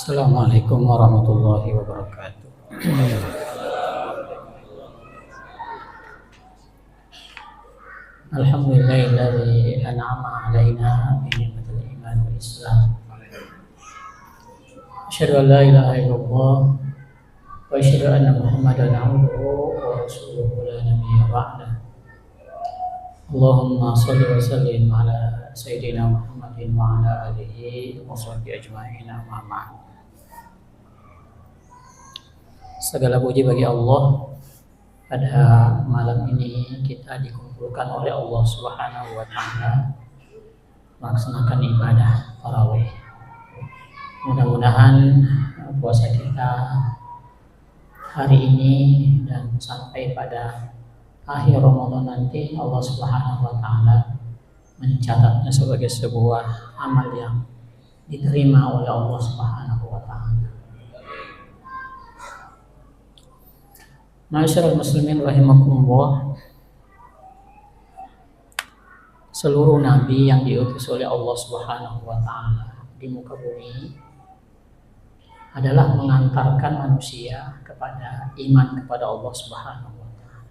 Assalamualaikum warahmatullahi wabarakatuh. Alhamdulillahilladzi an'ama 'alaina bi ni'matil iman wal islam. Asyhadu an la ilaha illallah wa asyhadu anna Muhammadan 'abduhu wa rasuluhu la nabiyya ba'dah. Allahumma shalli wa sallim ala sayyidina Muhammadin wa ala alihi wa sahbihi ajma'in, amma ba'd. Segala puji bagi Allah. Pada malam ini kita dikumpulkan oleh Allah Subhanahu wa taala melaksanakan ibadah tarawih. Mudah-mudahan puasa kita hari ini dan sampai pada akhir Ramadan nanti Allah Subhanahu wa taala mencatatnya sebagai sebuah amal yang diterima oleh Allah Subhanahu wa taala. Ma'asyiral muslimin rahimakumullah. Seluruh nabi yang diutus oleh Allah Subhanahu wa taala di muka bumi adalah mengantarkan manusia kepada iman kepada Allah Subhanahu wa taala.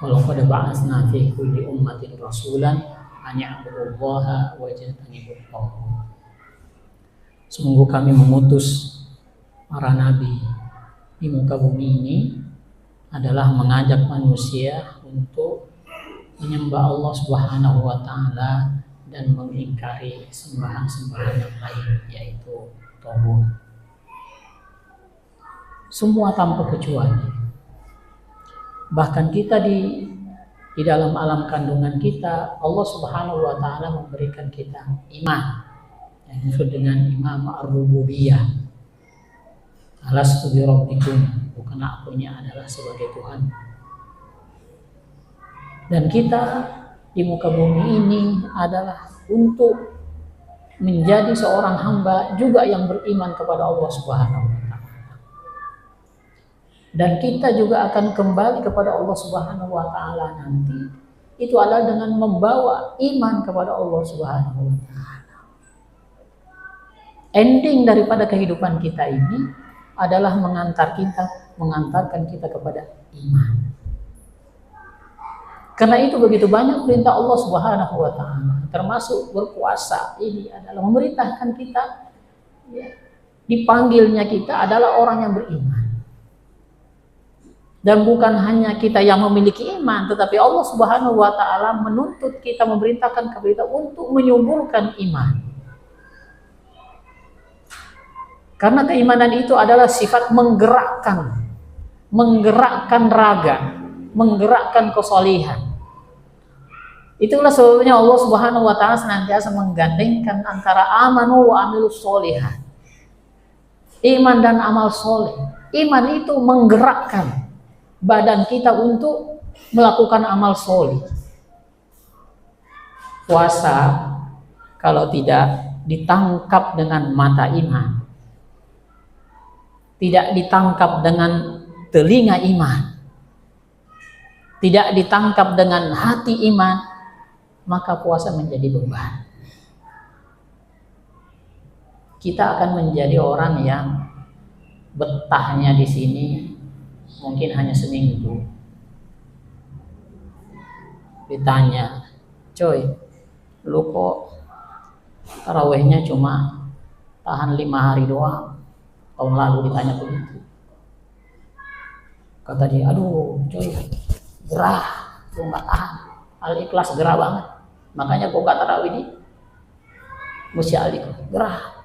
Walaqad ba'atsna fi kulli ummatin rasulan an ya'budullaha wa yajtanibut taghut. Sungguh kami mengutus para nabi di muka bumi ini adalah mengajak manusia untuk menyembah Allah Subhanahu wa taala dan mengingkari sembahan-sembahan yang lain, yaitu taghut. Semua tanpa kecuali. Bahkan kita di dalam alam kandungan kita, Allah Subhanahu wa taala memberikan kita iman yang disebut dengan iman ar-rububiyah. Alastu bi rabbikum, bukan akunya adalah sebagai Tuhan. Dan kita di muka bumi ini adalah untuk menjadi seorang hamba juga yang beriman kepada Allah Subhanahu wa taala. Dan kita juga akan kembali kepada Allah Subhanahu wa taala nanti. Itu adalah dengan membawa iman kepada Allah Subhanahu wa taala. Ending daripada kehidupan kita ini adalah mengantarkan kita kepada iman. Karena itu begitu banyak perintah Allah Subhanahu wa taala, termasuk berpuasa ini adalah memerintahkan kita, ya, dipanggilnya kita adalah orang yang beriman. Dan bukan hanya kita yang memiliki iman, tetapi Allah Subhanahu wa taala menuntut kita, memerintahkan kepada kita untuk menyuburkan iman. Karena keimanan itu adalah sifat menggerakkan raga, menggerakkan kesolihan. Itulah sebabnya Allah Subhanahu wa taala senantiasa menggandengkan antara amanu wa amilus sholihat. Iman dan amal soleh. Iman itu menggerakkan badan kita untuk melakukan amal soleh. Puasa kalau tidak ditangkap dengan mata iman, tidak ditangkap dengan telinga iman, tidak ditangkap dengan hati iman, maka puasa menjadi beban. Kita akan menjadi orang yang betahnya di sini mungkin hanya seminggu. Ditanya, coy, lu kok tarawihnya cuma tahan 5 hari doang? Tahun lalu ditanya begitu. Kata dia, aduh coy, gerah, gue gak tahan. Al-Ikhlas gerah banget. Makanya gue gak tarawih di Masjid Al-Ikhlas, gerah.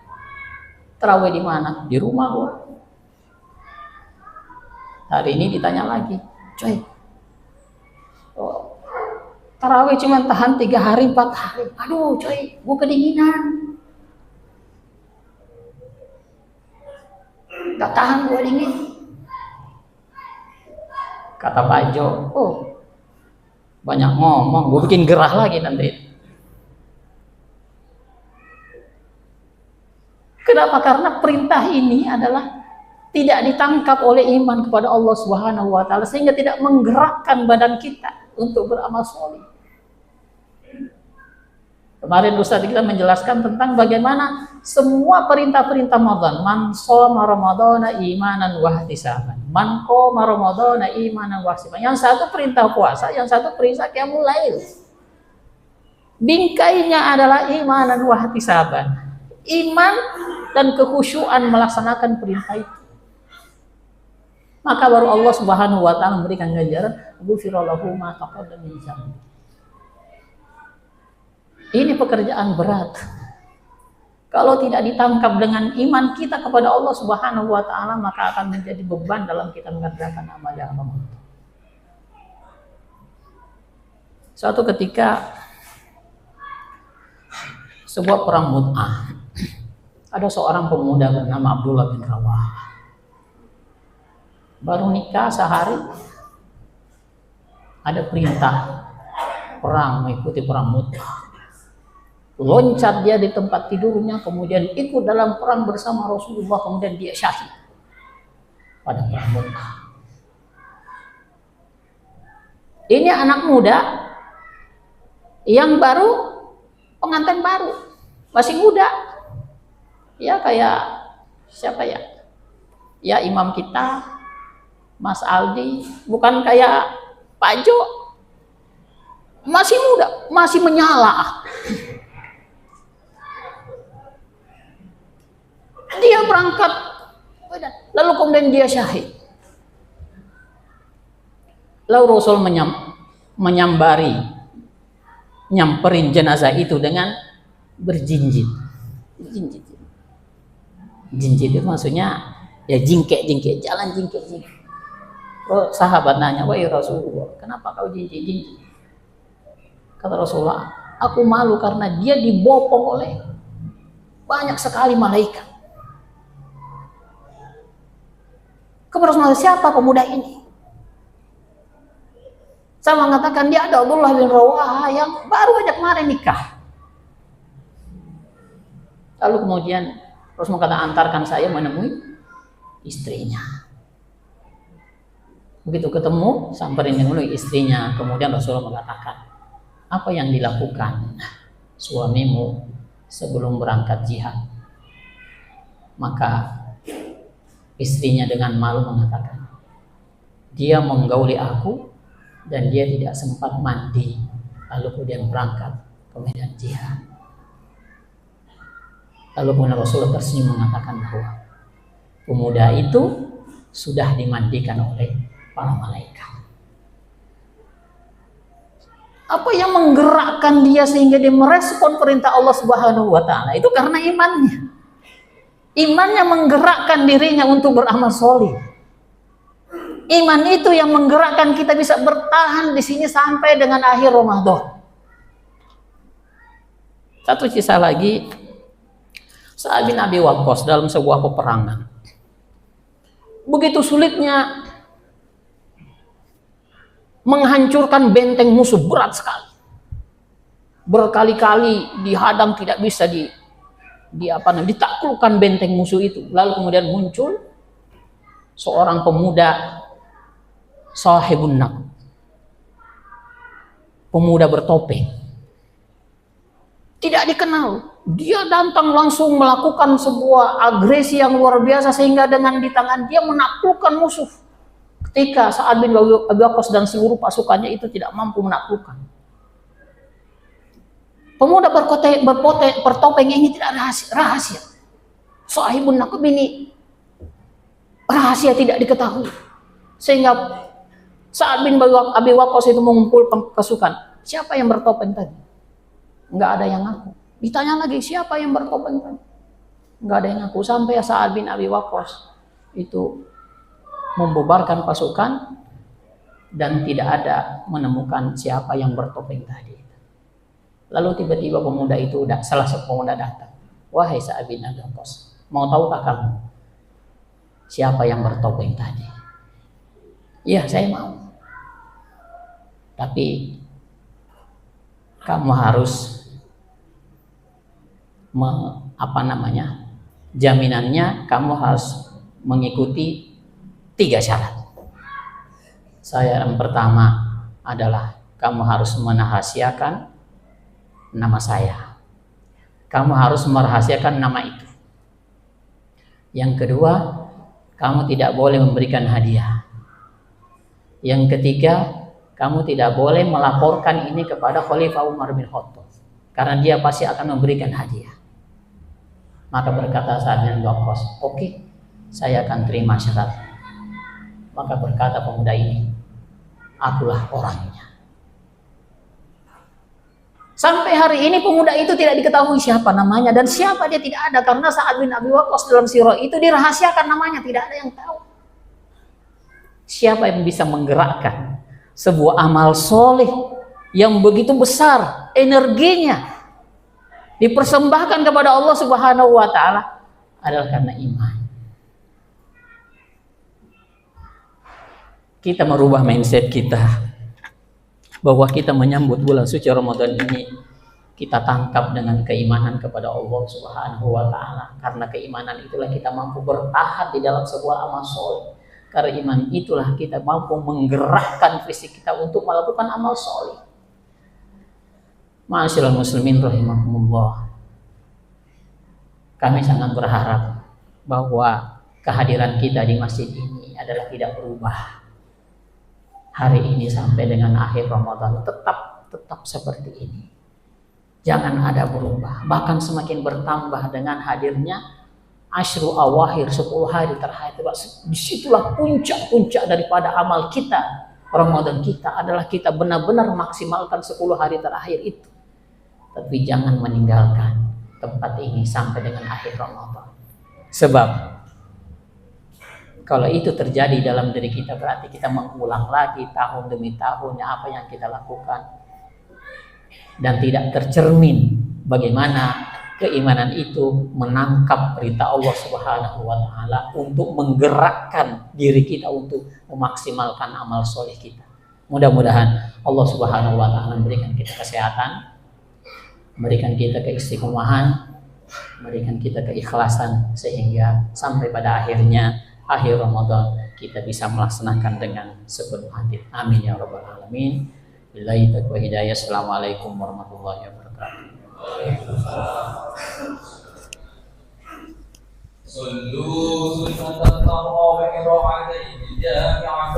Tarawih di mana? Di rumah gue. Hari ini ditanya lagi, coy, tarawih cuma tahan 3 hari, 4 hari. Aduh coy, gue kedinginan. Gak tahan gue dingin. Kata Pak Jo, oh banyak ngomong, gue bikin gerah lagi nanti. Kenapa? Karena perintah ini adalah tidak ditangkap oleh iman kepada Allah Subhanahu wa taala, sehingga tidak menggerakkan badan kita untuk beramal soleh. Kemarin Ustaz kita menjelaskan tentang bagaimana semua perintah-perintah Ramadan. Man shoma Ramadhana imanan wa ihtisaban. Man qoma Ramadhana imanan wa ihtisaban. Yang satu perintah puasa, yang satu perintah qiyamul lail. Bingkainya adalah imanan wa ihtisaban. Iman dan kekhusyuan melaksanakan perintah itu. Maka baru Allah Subhanahu wa taala memberikan ganjaran ghufira lahu ma taqaddama min dzambi. Ini pekerjaan berat. Kalau tidak ditangkap dengan iman kita kepada Allah Subhanahu wa taala, maka akan menjadi beban dalam kita mengerjakan amal yang Ramadan. Suatu ketika sebuah perang Mut'ah, ada seorang pemuda bernama Abdullah bin Rawah. Baru nikah sehari, ada perintah perang, mengikuti perang Mut'ah. Loncat dia di tempat tidurnya, kemudian ikut dalam perang bersama Rasulullah, kemudian dia syahid pada perang Mut'ah. Ini anak muda yang baru, pengantin baru, masih muda. Ya kayak siapa ya? Ya imam kita, Mas Aldi, bukan kayak Pak Jo. Masih muda, masih menyala. Dia berangkat, lalu kemudian dia syahid. Lalu Rasul nyamperin jenazah itu dengan berjinjit. Jinjit itu maksudnya ya jingkek, jalan jingkek. Oh, sahabat nanya, wahai Rasulullah, kenapa kau jinjit? Kata Rasulullah, aku malu karena dia dibopong oleh banyak sekali malaikat. Kepada Rasulullah, siapa pemuda ini? Saya mengatakan dia ada Abdullah bin Rawah yang baru aja kemarin nikah. Lalu kemudian Rasulullah kata, antarkan saya menemui istrinya. Begitu ketemu, samperin dulu istrinya. Kemudian Rasulullah mengatakan, apa yang dilakukan suamimu sebelum berangkat jihad? Maka istrinya dengan malu mengatakan, dia menggauli aku dan dia tidak sempat mandi, lalu kemudian berangkat ke medan jihad. Lalu kemudian Rasulullah tersenyum mengatakan bahwa pemuda itu sudah dimandikan oleh para malaikat. Apa yang menggerakkan dia sehingga dia merespon perintah Allah Subhanahu wa taala? Itu karena imannya. Imannya menggerakkan dirinya untuk beramal solih. Iman itu yang menggerakkan kita bisa bertahan di sini sampai dengan akhir Ramadan. Satu kisah lagi, Sa'ad bin Abi Waqqas dalam sebuah peperangan. Begitu sulitnya menghancurkan benteng musuh, berat sekali. Berkali-kali dihadang, tidak bisa ditaklukkan benteng musuh itu. Lalu kemudian muncul seorang pemuda sahibun naq, pemuda bertopeng, tidak dikenal. Dia datang langsung melakukan sebuah agresi yang luar biasa sehingga dengan di tangan dia menaklukkan musuh. Ketika Sa'ad bin Abi Waqqas dan seluruh pasukannya itu tidak mampu menaklukkan. Pemuda bertopeng ini tidak rahasia. Sahibun naqab ini rahasia tidak diketahui. Sehingga Sa'ad bin Abi Waqqas itu mengumpulkan pasukan. Siapa yang bertopeng tadi? Enggak ada yang ngaku. Ditanya lagi, siapa yang bertopeng tadi? Enggak ada yang ngaku. Sampai Sa'ad bin Abi Waqqas itu membubarkan pasukan dan tidak ada menemukan siapa yang bertopeng tadi. Lalu tiba-tiba pemuda itu, salah satu pemuda datang. Wahai Sa'ad bin Abi Waqqas, mau tahukah kamu siapa yang bertopeng tadi? Iya, saya mau. Tapi kamu harus jaminannya kamu harus mengikuti 3 syarat. Yang pertama adalah kamu harus merahasiakan nama saya. kamu harus merahasiakan nama itu. Yang kedua, kamu tidak boleh memberikan hadiah. Yang ketiga, kamu tidak boleh melaporkan ini kepada Khalifah Umar bin Khattab, karena dia pasti akan memberikan hadiah. Maka berkata Sa'ad bin Waqqas, oke, saya akan terima syarat. Maka berkata pemuda ini, akulah orangnya. Sampai hari ini pemuda itu tidak diketahui siapa namanya dan siapa dia tidak ada, karena Sa'ad bin Abi Waqqas dalam sirah itu dirahasiakan namanya, tidak ada yang tahu. Siapa yang bisa menggerakkan sebuah amal soleh yang begitu besar energinya dipersembahkan kepada Allah Subhanahu wa Ta'ala adalah karena iman. Kita merubah mindset kita bahwa kita menyambut bulan suci Ramadan ini kita tangkap dengan keimanan kepada Allah Subhanahu wa Ta'ala, karena keimanan itulah kita mampu bertahan di dalam sebuah amal soleh. Karena iman itulah kita mampu menggerakkan fisik kita untuk melakukan amal soleh. Ma'asyiral muslimin rahimakumullah. Kami sangat berharap bahwa kehadiran kita di masjid ini adalah tidak berubah. Hari ini sampai dengan akhir Ramadan tetap seperti ini. Jangan ada berubah, bahkan semakin bertambah dengan hadirnya Asyru Awakhir, 10 hari terakhir. Disitulah puncak-puncak daripada amal kita. Ramadan kita adalah kita benar-benar maksimalkan 10 hari terakhir itu. Tapi jangan meninggalkan tempat ini sampai dengan akhir Ramadan. Sebab kalau itu terjadi dalam diri kita, berarti kita mengulang lagi tahun demi tahun apa yang kita lakukan, dan tidak tercermin bagaimana keimanan itu menangkap perintah Allah Subhanahu wa Ta'ala untuk menggerakkan diri kita untuk memaksimalkan amal soleh kita. Mudah-mudahan Allah Subhanahu wa Ta'ala memberikan kita kesehatan, memberikan kita keistiqomahan, memberikan kita keikhlasan, sehingga sampai pada akhirnya akhir Ramadan kita bisa melaksanakan dengan sepenuh hati. Amin ya rabbal alamin. Billahi taufiq wa hidayah. Assalamualaikum warahmatullahi wabarakatuh. Sallu sunnatan tarawih ra'atai jami'an